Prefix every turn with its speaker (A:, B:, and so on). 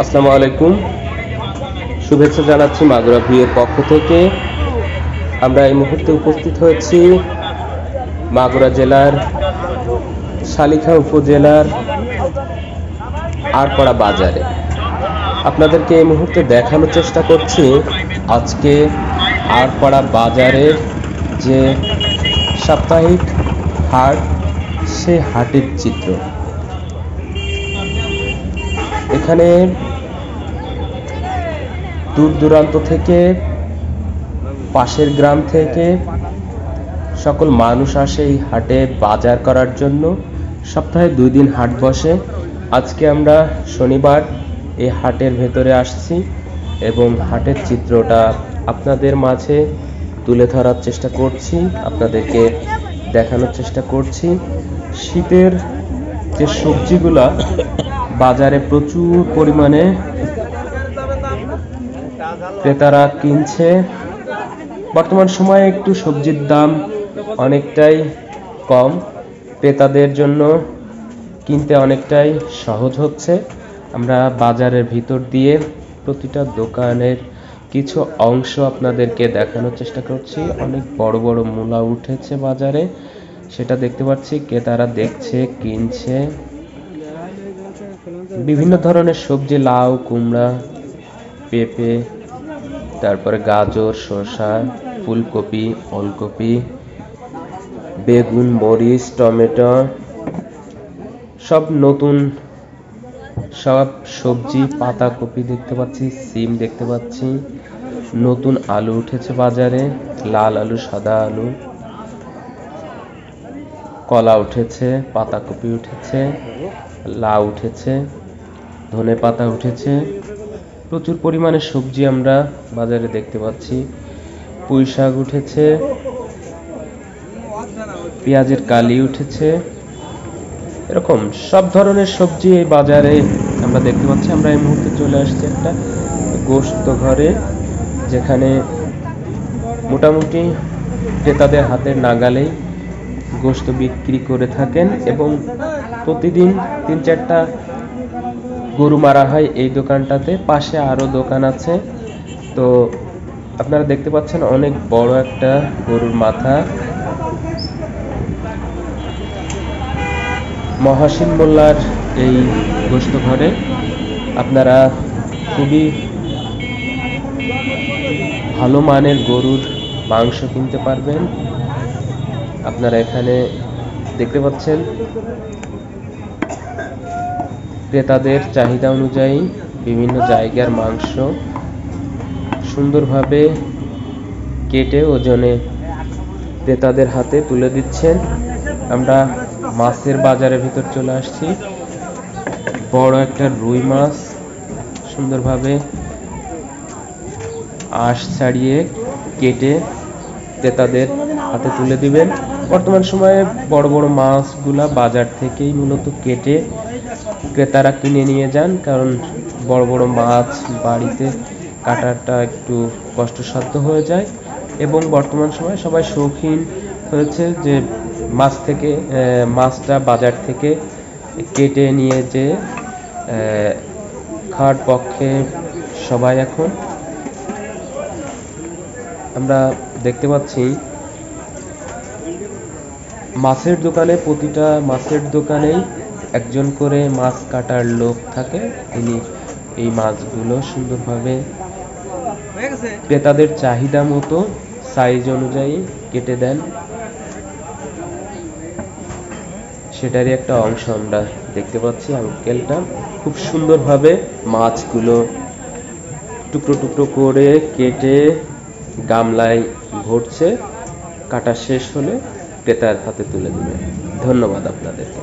A: আসসালামু আলাইকুম, শুভেচ্ছা জানাচ্ছি মাগুরা ভিউয়ের পক্ষ থেকে। আমরা এই মুহূর্তে উপস্থিত হয়েছি মাগুরা জেলার শালিখা উপজেলার আড়পাড়া বাজারে। আপনাদেরকে এই মুহূর্তে দেখানোর চেষ্টা করছি আজকে আড়পাড়া বাজারের যে সাপ্তাহিক হাট, সে হাটের চিত্র। এখানে দূর দূরান্ত থেকে, পাশের গ্রাম থেকে সকল মানুষ আসে এই হাটে বাজার করার জন্য। সপ্তাহে 2 দিন হাট বসে। আজকে আমরা শনিবার এই হাটের ভেতরে আসছি এবং হাটের চিত্রটা আপনাদের মাঝে তুলে ধরার চেষ্টা করছি, আপনাদেরকে দেখানোর চেষ্টা করছি। শীতের যে সবজিগুলা বাজারে প্রচুর পরিমাণে ক্রেতারা কিনছে। বর্তমান সময়ে একটু সবজির দাম অনেকটাই কম, ক্রেতাদের জন্য কিনতে অনেকটাই সহজ হচ্ছে। আমরা বাজারের ভিতর দিয়ে প্রতিটা দোকানের কিছু অংশ আপনাদেরকে দেখানোর চেষ্টা করছি। অনেক বড় বড় মূলা উঠেছে বাজারে, সেটা দেখতে পাচ্ছি। ক্রেতারা দেখছে, কিনছে। বিভিন্ন ধরনের সবজি, লাউ, কুমড়া, পেঁপে, তারপরে গাজর, শসা, ফুলকপি, ওলকপি, বেগুন, মরিচ, টমেটো, সব নতুন সব সবজি। পাতাকপি দেখতে পাচ্ছি, সিম দেখতে পাচ্ছি। নতুন আলু উঠেছে বাজারে, লাল আলু, সাদা আলু, কলা উঠেছে, পাতাকপি উঠেছে, লাউ উঠেছে, ধনে পাতা উঠেছে। প্রচুর পরিমাণে সবজি আমরা বাজারে দেখতে পাচ্ছি। পুঁই শাক উঠেছে, পেঁয়াজের কালি উঠেছে। এরকম সব ধরনের সবজি এই বাজারে আমরা দেখতে পাচ্ছি। আমরা এই মুহূর্তে চলে আসছি একটা গোশত ঘরে, যেখানে মোটামুটি ক্রেতাদের হাতের নাগালেই গোশত বিক্রি করে থাকেন এবং প্রতিদিন 3-4টা গরু মারা হয় এই দোকানটাতে। পাশে আরো দোকান আছে। তো আপনারা দেখতে পাচ্ছেন অনেক বড় একটা গরুর মাথা। মহাসিন মোল্লার এই গোশত ঘরে আপনারা খুবই ভালো মানের গরুর মাংস কিনতে পারবেন। আপনারা এখানে দেখতে পাচ্ছেন ক্রেতাদের চাহিদা অনুযায়ী বিভিন্ন জায়গার মাংস সুন্দরভাবে কেটে ওজনে ক্রেতাদের হাতে তুলে দিচ্ছেন। আমরা মাছের বাজারের ভিতর চলে আসছি। বড় একটা রুই মাছ সুন্দরভাবে আঁশ ছাড়িয়ে কেটে ক্রেতাদের হাতে তুলে দিবেন। বর্তমান সময়ে বড় বড় মাছগুলা বাজার থেকেই মূলত কেটে ক্রেতারা কিনে নিয়ে যান, কারণ বড় বড় মাছ বাড়িতে কাটাটা একটু কষ্টসাধ্য হয়ে যায়। এবং বর্তমান সময়ে সবাই শৌখিন হয়েছে যে মাছটা বাজার থেকে কেটে নিয়ে যে খাওয়ার পক্ষে সবাই এখন। আমরা দেখতে পাচ্ছি মাছের দোকানে, প্রতিটা মাছের দোকানেই একজন করে মাছ কাটার লোক থাকে। তিনি এই মাছগুলো সুন্দরভাবে ক্রেতাদের চাহিদা মতো সাইজ অনুযায়ী কেটে দেন। সেটারই একটা অংশ আমরা দেখতে পাচ্ছি। আঙ্কেলটা খুব সুন্দরভাবে মাছগুলো টুকরো টুকরো করে কেটে গামলায় ভরছে। কাটা শেষ হলে ক্রেতার হাতে তুলে দেবে। ধন্যবাদ আপনাদেরকে।